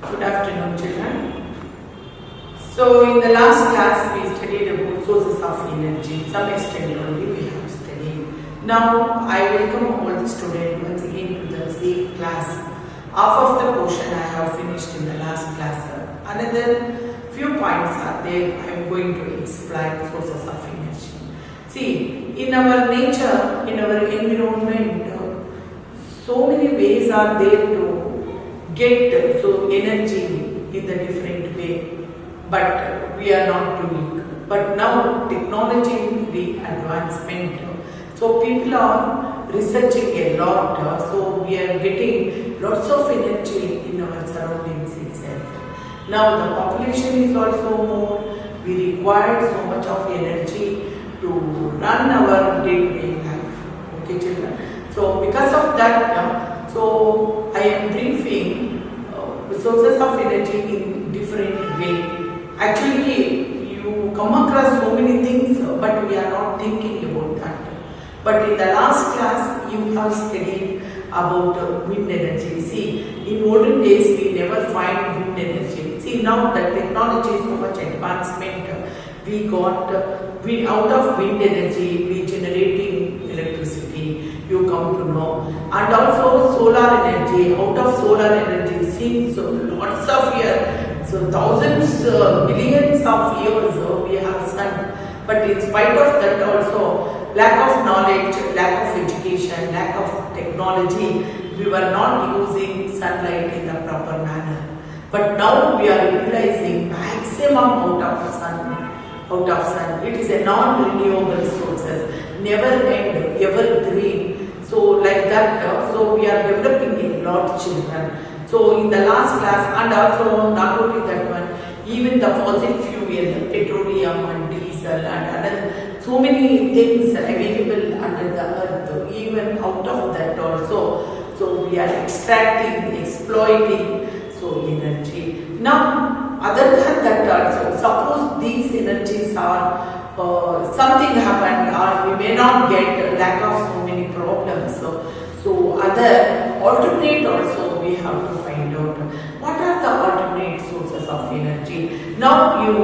Good afternoon, children. So, in the last class, we studied about sources of energy. Some extent only we have studied. Now, I welcome all the students once again to the same class. Half of the portion I have finished in the last class. Another few points are there. I am going to explain sources of energy. See, in our nature, in our environment, so many ways are there to get energy in the different way, but we are not doing. But now technology, the advancement, so people are researching a lot, so we are getting lots of energy in our surroundings itself. Now the population is also more, we require so much of energy to run our day-to-day life. Okay, children. So because of that, so I am briefing sources of energy in different way. Actually, you come across so many things, but we are not thinking about that. But in the last class, you have studied about wind energy. See, in olden days, we never find wind energy. See, now the technology is so much advancement. We got out of wind energy, we generating electricity. You come to know, and also solar energy. Out of solar energy, since lots of years, so thousands, millions of years, we have sun. But in spite of that, also lack of knowledge, lack of education, lack of technology, we were not using sunlight in the proper manner. But now we are utilizing maximum out of sun. It is a non-renewable sources, never end, evergreen. So like that, so we are developing a lot, children. So in the last class, and also not only that one, even the fossil fuel, petroleum and diesel and other, so many things available under the earth, even out of that also. So we are extracting, exploiting, so energy. Now, other than that also, suppose these energies are something happened, or we may not get lack of so many problems. So other alternate also we have to find out. What are the alternate sources of energy? Now you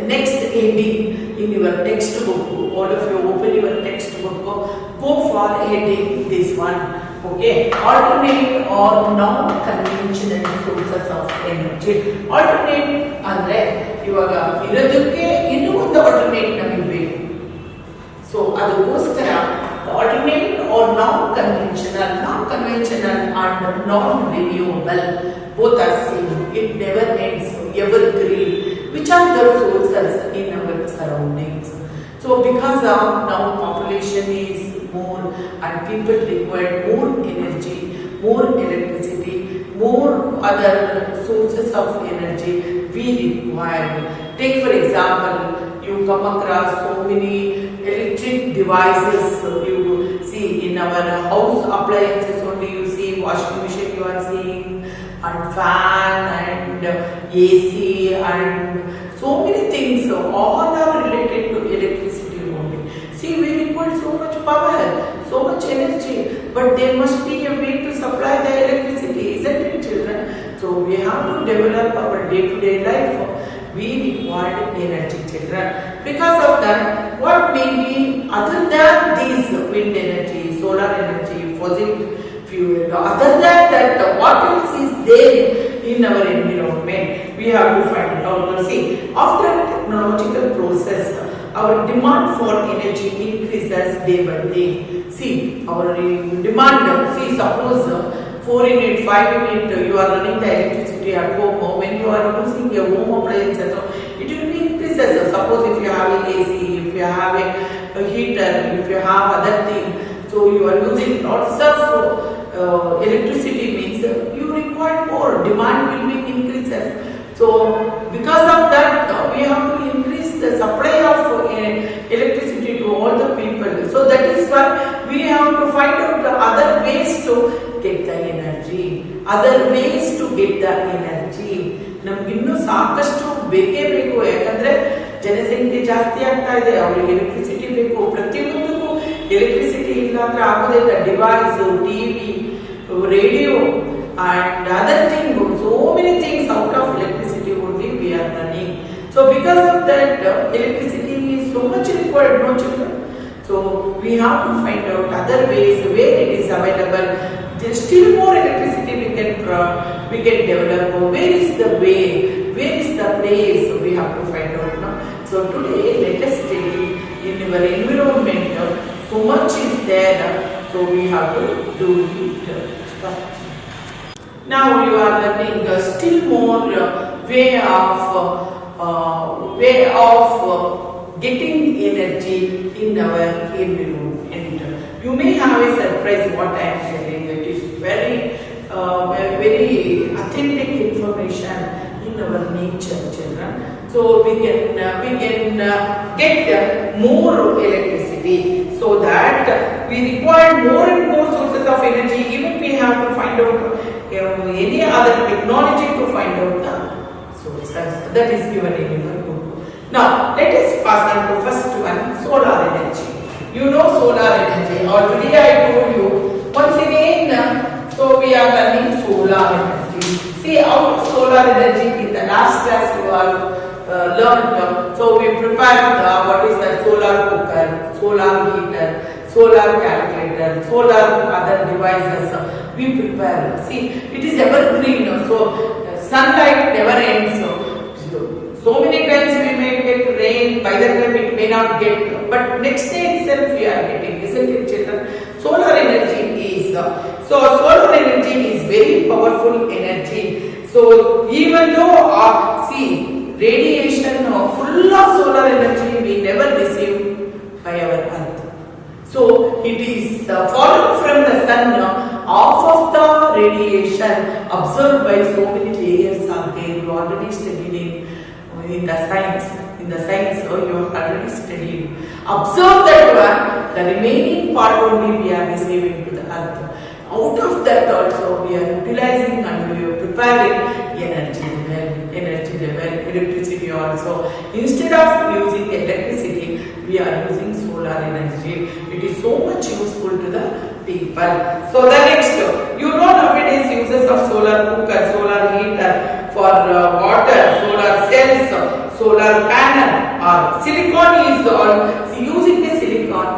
next heading in your textbook, all of you open your textbook, go for heading this one. Okay, alternate or non-conventional sources of energy. Alternate ಅಂದ್ರೆ ಇವಾಗ ಇರೋದಕ್ಕೆ ಇನ್ನೂ ಒಂದು alternate ನಮಗೆ ಬೇಕು. So ಅದಕ್ಕೋಸ್ಕರ alternate or non-conventional and non-renewable, both are same. It never ends, evergreen. Which are the sources in our surroundings? So because of now population is more and people require more energy, more electricity, more other sources of energy we require. Take for example, you come across so many electric devices. You see in our house appliances only, you see washing machine you are seeing, and fan and AC and so many things. All are related to electricity only. See, we require so much power, so much energy, but there must be a way to supply the electricity, isn't it, children? So we have to develop our day-to-day life. We require energy, children. Because of that, what may be other than these wind energy, solar energy, fossil fuel, other than that, what else is there in our environment? We have to find out. See, after technological process, our demand for energy increases day by day. See, our demand, see, suppose 4 unit, 5 unit, you are running the electricity at home. When you are using your home appliances, it will be increases. Suppose if you have an AC, if you have a heater, if you have other thing, so you are using lots of electricity, means you require more, demand will be increases. So because of that, we have to increase the supply of electricity to all the people. So that is why we have to find out the other ways to get the energy. ನಮಗಿನ್ನೂ ಸಾಕಷ್ಟು ಬೇಕೇ ಬೇಕು. ಯಾಕಂದ್ರೆ ಜನಸಂಖ್ಯೆ ಜಾಸ್ತಿ ಆಗ್ತಾ ಇದೆ, ಅವರಿಗೆ electricity ಬೇಕು. ಪ್ರತಿಯೊಂದಕ್ಕೂ ಎಲೆಕ್ಟ್ರಿಸಿಟಿ ಇಲ್ಲ ಅಂದ್ರೆ ಆಗೋದಿಲ್ಲ. Device, TV, radio and other things, so many things we have to find out other ways where it is available. There is still more electricity we can develop. Where is the way? Where is the place? We have to find out. No? So today let us study in our environment. So much is there. So we have to do it. Now you are learning still more way of getting energy in our environment. You may have a surprise what I am telling. It is very authentic information in our nature, children. So we can get more electricity, so that we require more and more sources of energy. Even we have to find out any other technology to find out the sources. That is given in your book. Now let us pass on to first one, solar energy. You know solar energy. Already I told you. Once again, so we are learning solar energy. See how solar energy in the last class you have learned. So we prepared what is the solar cooker, solar heater, solar calculator, solar other devices. We prepare. See, it is evergreen. So sunlight never ends. So many times we may get rain. By the time it may not get, but next day itself we are getting. Isn't it, children? Solar energy is solar energy is very powerful energy. So even though see radiation full of solar energy we never receive by our earth. So it is fallen from the sun. Half of the radiation absorbed by so many layers are there. You already studied in the science. You have already studied. Absorb that one. The remaining part only we are receiving to the earth. Out of that also we are utilizing and we are preparing energy level, electricity also. Instead of using electricity, we are using solar energy. It is so much useful to the people. So the next, you know nowadays uses of solar cooker, solar heater for water, solar cells, solar panel or silicon is all using the silicon.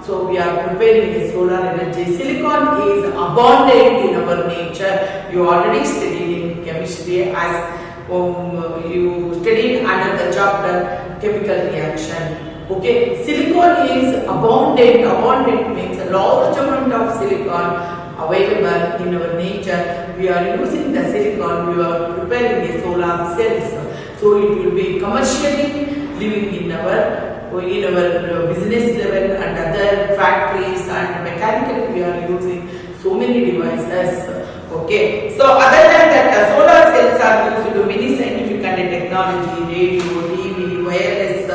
So we are preparing the solar energy. Silicon is abundant in our nature. You already studied in chemistry as you studied under the chapter chemical reaction. Okay, silicon is abundant. Abundant means a large amount of silicon available in our nature. We are using the silicon. We are preparing the solar cells. So it will be commercially living in our business level and other factories, and mechanically we are using so many devices. Okay, so other than that, solar cells are used to many scientific and technology, radio, TV, wireless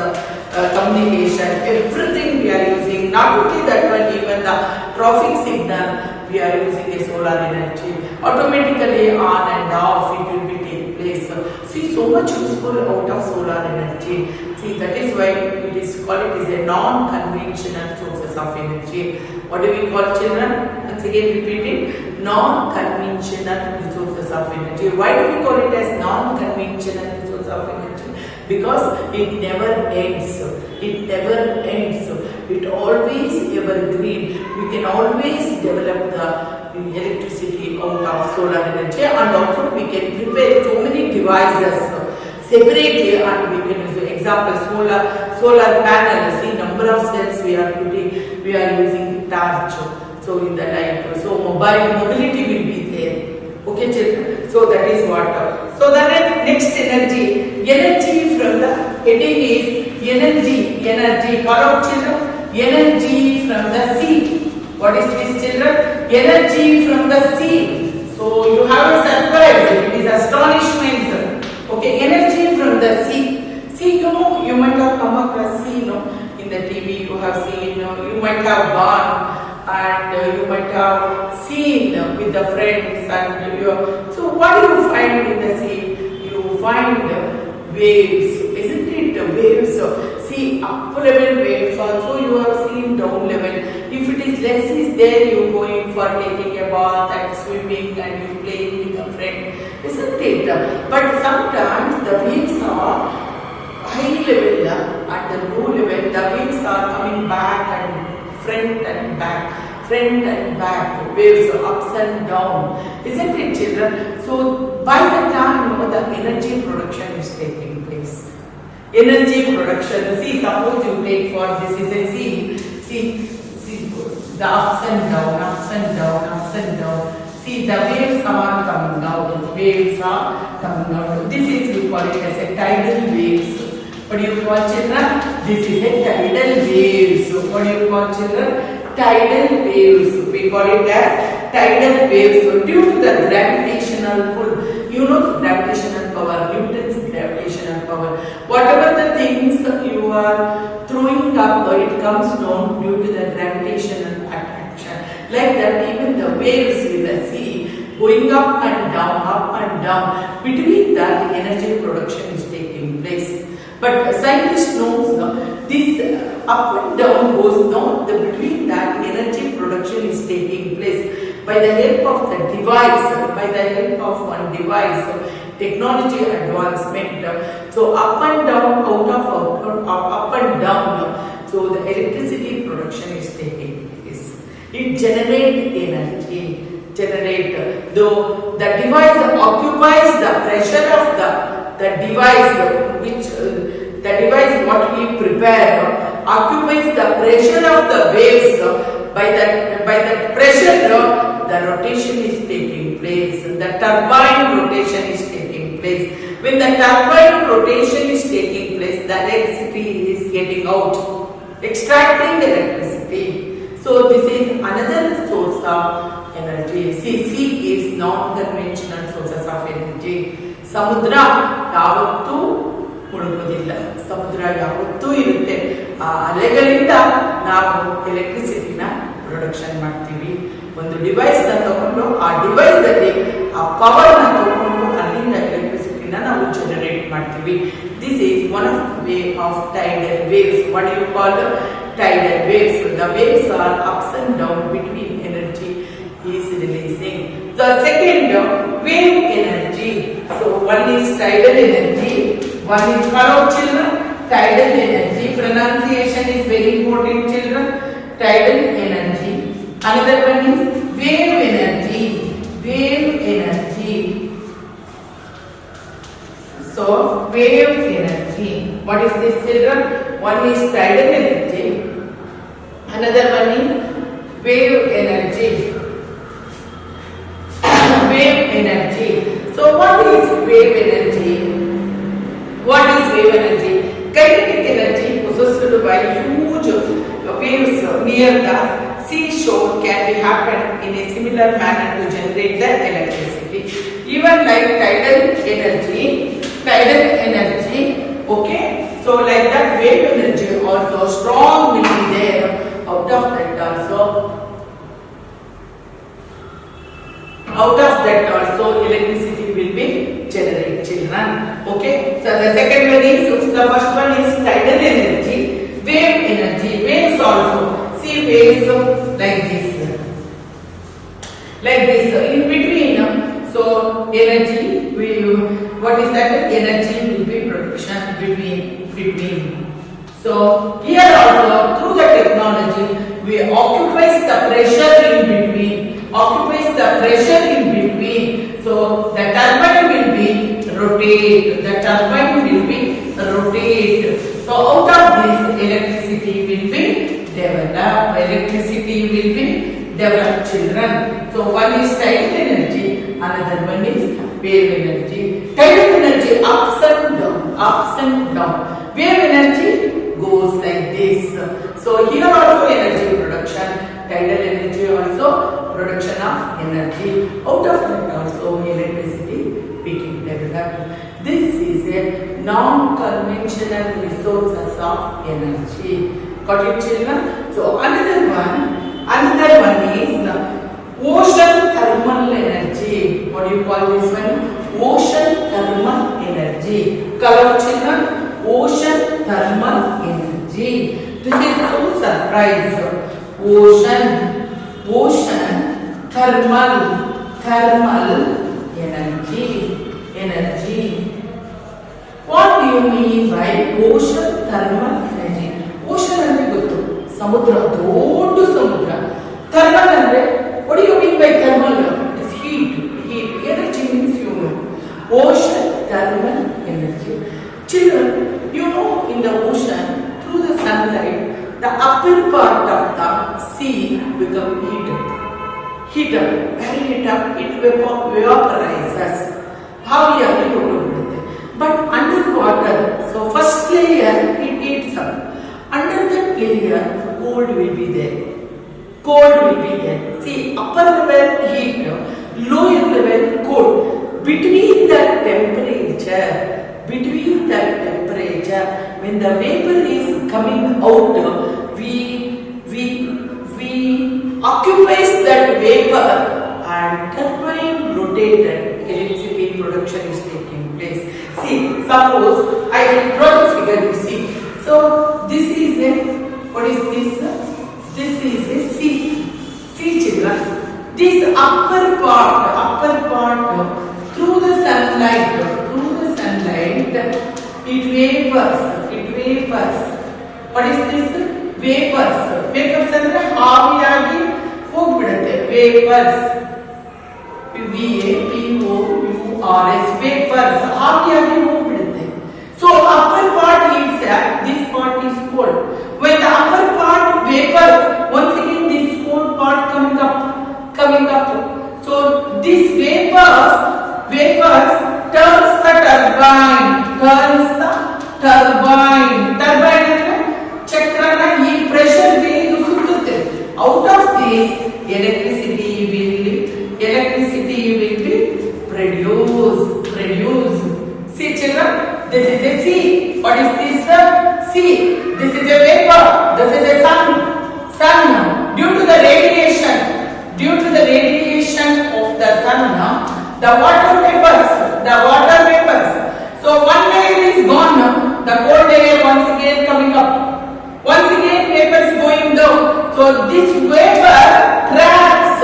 communication, everything we are using. Not only that one, even the traffic signal we are using a solar energy. Automatically on and off it will be take place. See, so much useful out of solar energy. See, that is why it is called it is a non-conventional sources of energy. What do we call, children? Once again repeating, non-conventional resources of energy. Why do we call it as non-conventional resource of energy? Because it never ends. It never ends. It always evergreen. We can always develop the electricity out of solar energy, and also we can prepare so many devices separately, and we can use the example solar panel. See, number of cells we are putting, we are using torch. So in the light, so mobility will be there. Okay, children. So that is what. So the next energy from the heading is energy. Call out, children. Energy from the sea. What is this, children? Energy from the sea. So you have a surprise. It is astonishment. Okay, energy from the sea. See, you might have come across sea, in the TV you have seen, you might have gone and you might have seen with the friends and so what do you find in the sea? You find waves, isn't it? Waves. See, up level waves also you have seen down level. If it is less is there, you going for taking a bath and swimming and you playing with a friend, isn't it? But sometimes the waves are high level and the low level, the waves are coming back and front and back, waves ups and down, isn't it, children? So by the time the energy production is taking place. Energy production, see, suppose you take for this is a see the ups and down. See, the waves are coming out. This is, you call it as a tidal waves. What do you call, children? This is a tidal waves. What do you call, children? Tidal waves. We call it as tidal waves. So due to the gravitational pull, you know the gravitational power, Newton's gravitational power. Whatever the things you are throwing up, it comes down due to the gravitational attraction. Like that, even the waves in the sea going up and down. Between that, the energy production is taking place. But scientists knows this up and down goes down. Between that, energy production is taking place by the help of the device, by the help of one device, technology advancement. So up and down, up and down. So the electricity production is taking place. It generates energy. Though the device occupies the pressure of the device, which the device what we prepare occupies the pressure of the waves. By that pressure, the rotation is taking place. The turbine rotation is taking place. When the turbine rotation is taking place, the electricity is getting out, extracting electricity. So this is another source of energy. Sea is non-conventional sources of energy. Samudra ಯಾವತ್ತೂ ಮುಳುಗೋದಿಲ್ಲ. ಸಮುದ್ರ ಯಾವತ್ತೂ ಇರುತ್ತೆ. ಆ ಅಲೆಗಳಿಂದ ನಾವು ಎಲೆಕ್ಟ್ರಿಸಿಟಿನ production ಮಾಡ್ತೀವಿ. ಒಂದು device ನ ತಗೊಂಡು ಆ ಡಿವೈಸ್ ನಲ್ಲಿ ಆ ಪವರ್ ನ ತಗೊಂಡು ಅಲ್ಲಿಂದ ಎಲೆಕ್ಟ್ರಿಸಿಟಿನ ನಾವು ಜನರೇಟ್ ಮಾಡ್ತೀವಿ. This is one of the way of tidal waves. What do you call tidal waves? The waves are ups and down between energy is releasing. The second, wave energy. So one is tidal energy, one is, follow children, tidal energy. Pronunciation is very important, children. Tidal energy. Another one is wave energy. So wave energy. What is this, children? One is tidal energy. Another one is wave energy. So what is wave energy? Kinetic energy possessed by huge waves near the seashore can be happened in a similar manner to generate the electricity. Even like tidal energy, okay? So like that, wave energy also strong will be there. Out of that also electricity will be generated, children. Okay, so the second one is, the first one is tidal energy, wave energy. Waves also, see waves like this in between. So energy, what is that? Energy will be production between. So here also, through the technology, we occupies the pressure in between. So the turbine will be rotate. So out of this, electricity will be developed. Children. So one is tidal energy, another one is wave energy. Tidal energy ups and down. Wave energy goes like this. So here also energy production. Tidal energy also production of energy. Out of that also electricity being developed. This is a non-conventional resources of energy. Got it, children? So another one is ocean thermal energy. What do you call this one? Ocean thermal energy. Color, children? Ocean thermal energy. This is so surprise. Ocean thermal energy. What do you mean by ocean thermal energy? Ocean ಅಂದ್ರೆ ಗೊತ್ತು, ಸಮುದ್ರ, ದೊಡ್ಡ ಸಮುದ್ರ. Thermal ಅಂದ್ರೆ, what do you mean by thermal? It is heat. Energy means you know. Ocean, thermal energy. Children, you know, in the ocean, through the sunlight, the upper part of the sea become heated. Very heat up, it vaporizes. Haviyaagi hotogibidutte. But underwater, so first layer it heats up. Under that layer, cold will be there. See, upper level heat, lower level cold. Between that temperature, when the vapor is coming out, we occupies that vapor and turbine rotated electricity production is taking place. See, suppose I will draw the figure, you see. So this is a, what is this? This is a sea. See children, this upper part through the sunlight, it vapors. What is this? Vapors ಅಂದ್ರೆ ಆವಿಯಾಗಿ ಹೋಗ್ಬಿಡುತ್ತೆ. Vapors, vapors ಆವಿಯಾಗಿ ಹೋಗ್ಬಿಡುತ್ತೆ. So upper part heats up, this part is cold. When the upper part vapors, once again this cold part coming up. So this vapors turns the turbine. Turbine ಅಂದ್ರೆ ಚಕ್ರನ ಈ pressure ಗೆ ಇದು ಸುತ್ತುತ್ತೆ. Out of this electricity will be produced. See children, this is a sea. What is this? Sea. This is a vapor. This is a sun. Due to the radiation of the sun, the water vapors. So one layer is gone, the cold layer once again coming up. Once again vapors going down. So this vapor traps.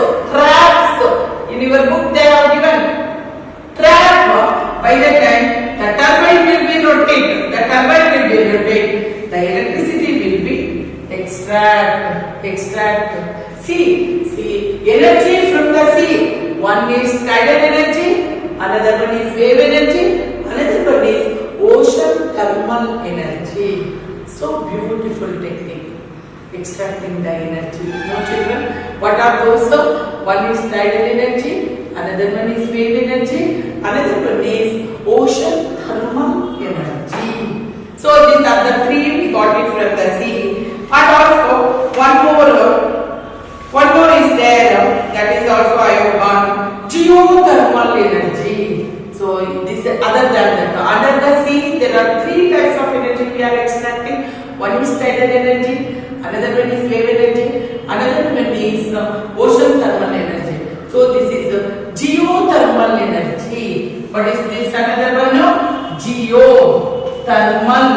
In your book they have given trap. By the time the turbine will be rotated, the electricity will be extract. See, energy from the sea. One is tidal energy, another one is wave energy, another one is ocean thermal energy. So beautiful technique, extracting the energy. Now children, what are those? One is tidal energy, another one is wave energy, another one is ocean thermal energy. So these are the three we got it from the sea. And also one more is there, that is also I have got geothermal energy. So this is other than that. Under the sea there are three types of energy we are extracting. One is tidal energy, another one is wave energy, another one is ocean thermal energy. So this is geothermal energy. What is this another one? Geothermal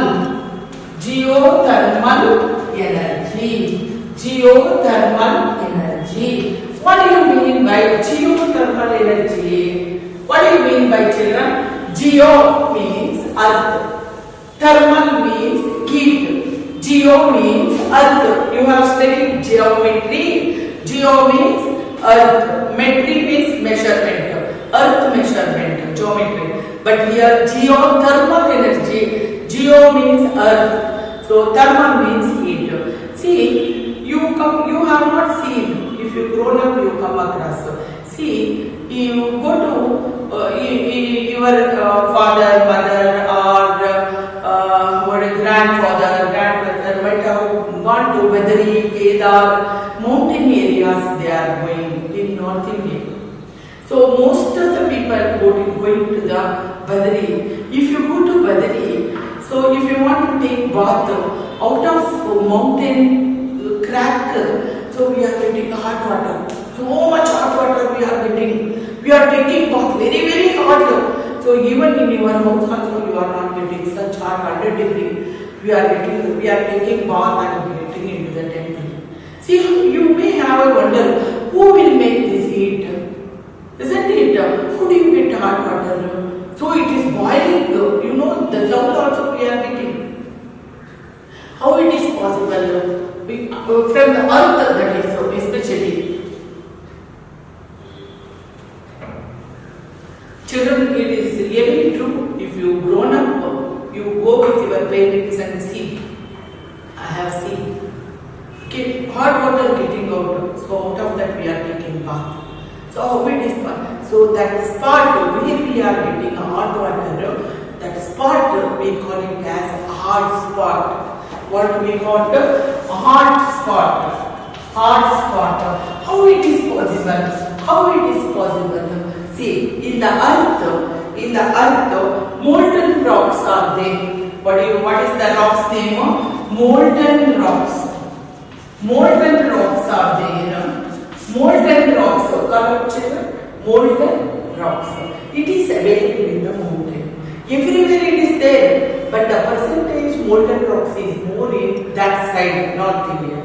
energy. What do you mean by geothermal energy? What do you mean by children? Geo means earth, thermal means heat, geo means earth. You have studied geometry. Geo means earth, metry means measurement, earth measurement, geometry. But here geothermal energy, geo means earth, so thermal means heat. See, you have not seen, if you grown up you come across. See, you go to your father, mother or grandfather, grandmother might have gone to Badri, Kedar, mountain areas they are going in North India. So most of the people going to the Badri. If you go to Badri, so if you want to take bath out of mountain crack, so we are getting hot water. So much hot water we are getting. We are taking bath very hot. So even in your house also you are not getting such hot 100 degree. We are taking bath and getting into the temple. See, you may have a wonder, who will make this heat? Isn't it? How do you get hot water? So it is boiling. You know the sound also we are getting. How it is possible? from the earth, that is so especially. Children, it is really true. If you grown up, you go with your parents and see. I have seen. Okay, hot water getting out. So out of that we are taking bath. So how it is bath? So that spot where we are getting hot water, that spot we call it as hard spot. What we call it? Hard spot. Hard spot. How it is possible? How it is possible? See, in the earth, molten rocks are there. What is the rock's name? Molten rocks. Molten rocks are there. Molten rocks. Correct, children? Molten rocks. It is available in the mountain. Everywhere it is there, but the percentage molten rocks is more in that side, North India.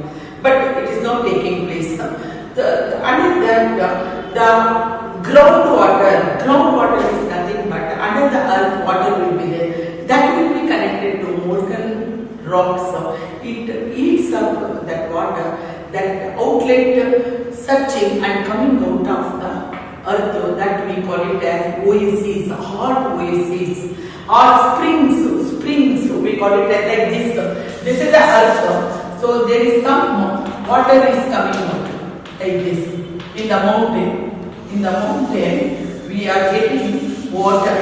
But it is not taking place. Under that, the groundwater is nothing but under the earth water will be there. That will be connected to molten rocks. It eats up that water, that outlet searching and coming out of the earth, that we call it as oases, hot oases or springs, we call it as like this. This is the earth. So there is some water is coming out like this in the mountain. In the mountain, we are getting water.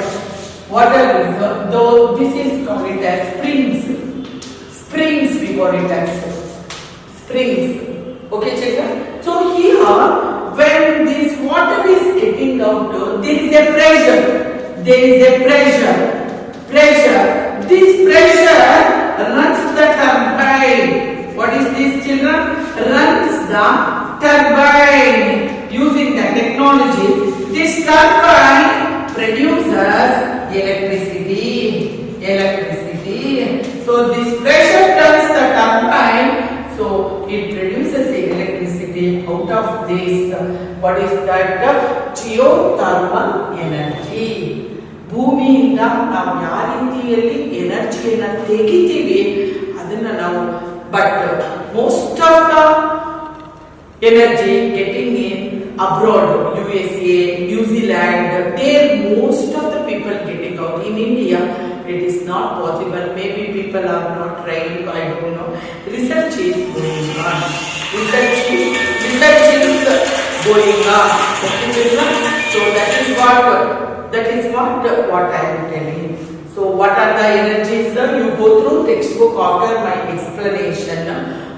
Water is, though this is called it as springs. Springs we call it as springs. Okay, children? So here, when this water is getting out, there is a pressure. There is a pressure. This pressure runs the turbine. What is this, children? Runs the turbine. Using the technology, this turbine produces electricity. So this pressure turns the turbine, so it produces electricity out of this. What is that? Geothermal energy. ಭೂಮಿಯಿಂದ ನಾವು ಯಾವ ರೀತಿಯಲ್ಲಿ ಎನರ್ಜಿಯನ್ನು ತೆಗಿತೀವಿ ಅದನ್ನ ನಾವು, but most of the energy getting in abroad, USA, New Zealand, there most of the people getting out. In India, it is not possible. Maybe people are not trying, I don't know. Research is going on. Research is going on. Okay, so that is what I am telling. So what are the energies? You go through textbook after my explanation.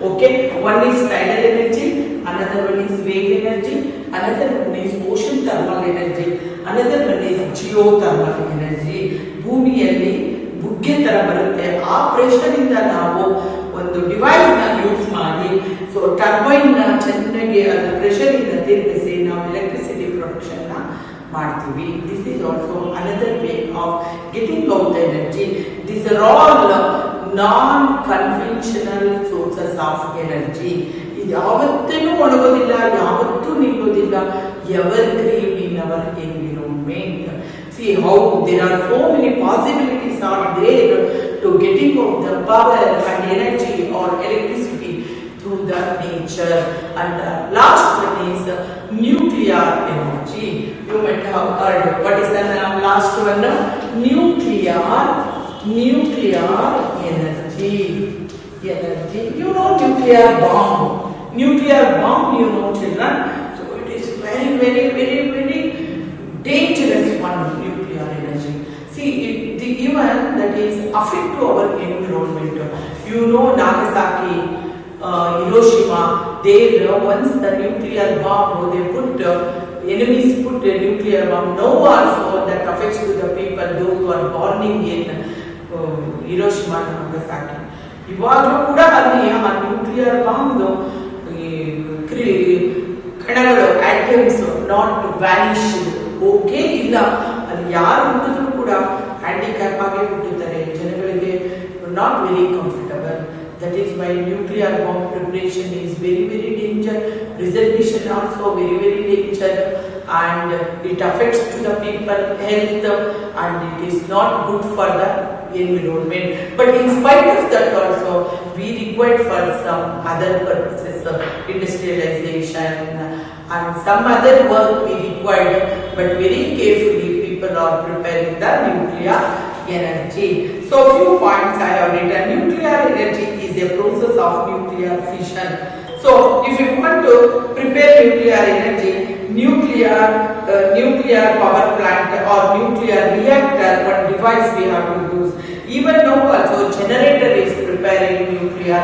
Okay, one is tidal energy, another one is wave energy, another one is ocean thermal energy, another one is geothermal energy. ಭೂಮಿಯಲ್ಲಿ ಬುಗ್ಗೆ ತರ ಬರುತ್ತೆ, ಆ pressure ಇಂದ ನಾವು ಒಂದು device ನ use ಮಾಡಿ, so turbine ನ ಚೆನ್ನಾಗಿ ಅದರ ಪ್ರೆಷರ್ ಇಂದ ತಿರುಗಿಸಿ ನಾವು ಎಲೆಕ್ಟ್ರಿಸಿಟಿ ಪ್ರೊಡಕ್ಷನ್ ನ ಮಾಡ್ತೀವಿ. This is also another way of getting out the energy. These are all non-conventional sources of energy. ಇದು ಯಾವತ್ತೂ ಒಣಗೋದಿಲ್ಲ, ಯಾವತ್ತೂ ನಿಲ್ಲೋದಿಲ್ಲ. Evergreen in our environment. See how there are so many possibilities are there to getting out the power and energy or electricity through the nature. And the last one is nuclear energy. You might have heard. What is the last one? Nuclear energy. You know nuclear bomb. Nuclear bomb, you know, children. So it is very, very, very, very dangerous one. Nuclear energy. See, the even that is affect to our environment. You know Nagasaki, Hiroshima. There once the nuclear bomb, they put enemies put a nuclear bomb. No also that affects to the people those who are burning in Hiroshima and Nagasaki. ಇವಾಗಲೂ ಕೂಡ ಅಲ್ಲಿ ಆ nuclear bomb ಕಣಗಳು atoms not vanished. Okay, ಇಲ್ಲ ಅಲ್ಲಿ ಯಾರು ಹುಟ್ಟಿದ್ರು ಕೂಡ ಹ್ಯಾಂಡಿಕ್ಯಾಪ್ ಆಗಿ ಹುಟ್ಟುತ್ತಾರೆ. ಜನಗಳಿಗೆ not very comfortable. That is why nuclear bomb preparation is very, very danger. Preservation also very, very danger. and it affects to the people health and it is not good for the environment. But in spite of that also, we require for some other purposes, industrialization and some other work we required, but very carefully people are preparing the nuclear energy. So few points I have written. Nuclear energy is a process of nuclear fission. So if you want to prepare nuclear energy, nuclear power plant or nuclear reactor, one device we have to use. Even now also generator is preparing nuclear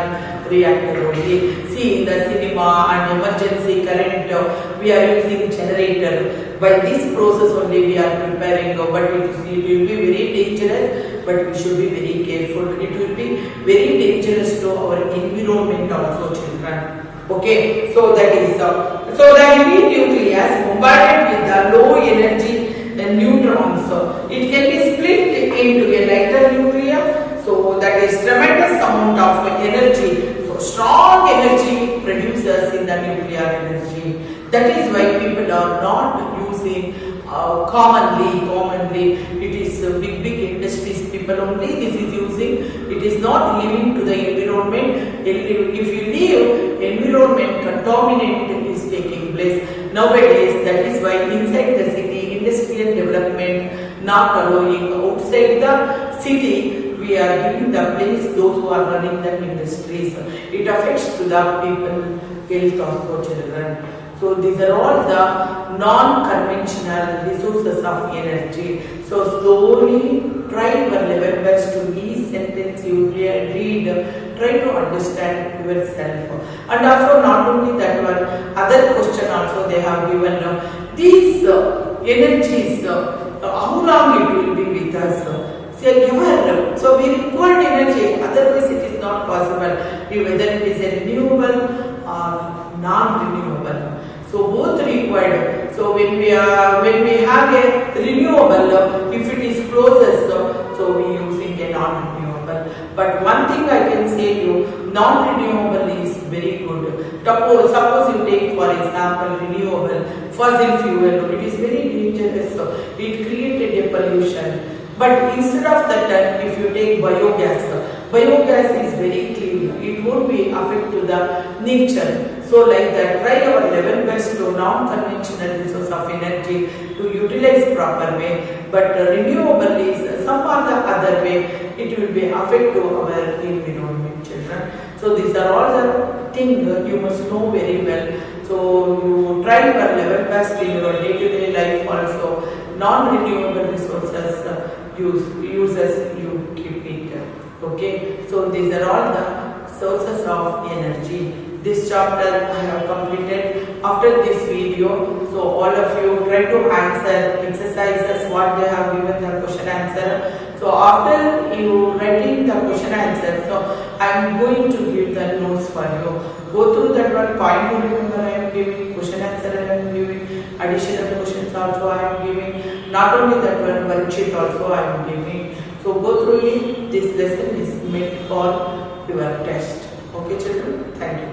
reactor only. See, in the cinema and emergency current we are using generator. By this process only we are preparing, but it will be very dangerous, but we should be very careful. It will be very dangerous to our environment also, children. Okay, so that is so the heavy nucleus bombarded with the low energy neutrons, it can be split into a lighter nucleus. So that is tremendous amount of energy. So strong energy produces in the nuclear energy. That is why people are not using commonly. It is big industries people only this is using. It is not leaving to the environment. If you leave environment, contaminant is taking place nowadays. That is why inside the city industrial development not allowing, outside the city we are giving the place those who are running the industries. It affects to the people health also, children. So these are all the non-conventional resources of energy. So slowly try your level best to each sentence you read, try to understand yourself. And also not only that one, other question also they have given these energies, how long it will be with us. So we require energy, otherwise it is not possible, whether it is a renewable or non-renewable. So both required. So when we have a renewable, if it is closest, so we using a non-renewable. But one thing I can say you, non-renewable is very good. Suppose you take for example renewable fossil fuel, it is very dangerous. It created a pollution. But instead of that, if you take biogas is very clean. It won't be affect to the nature. So like that, try our level best to non-conventional resource of energy to utilize proper way. But renewable is some or the other way, it will be affect to our environment, children. So these are all the things you must know very well. So you try your level best in your day-to-day life also. Non-renewable resources uses you keep it. Okay, so these are all the sources of energy. This chapter I have completed. After this video, so all of you try to answer exercises what they have given the question answer. So after you writing the question answer, so I am going to give the notes for you. Go through that one, point to remember I am giving, question answer I am giving, additional questions also I am giving. Not only that one, worksheet also I am giving. So go through it. This lesson is meant for your test. Okay, children? Thank you.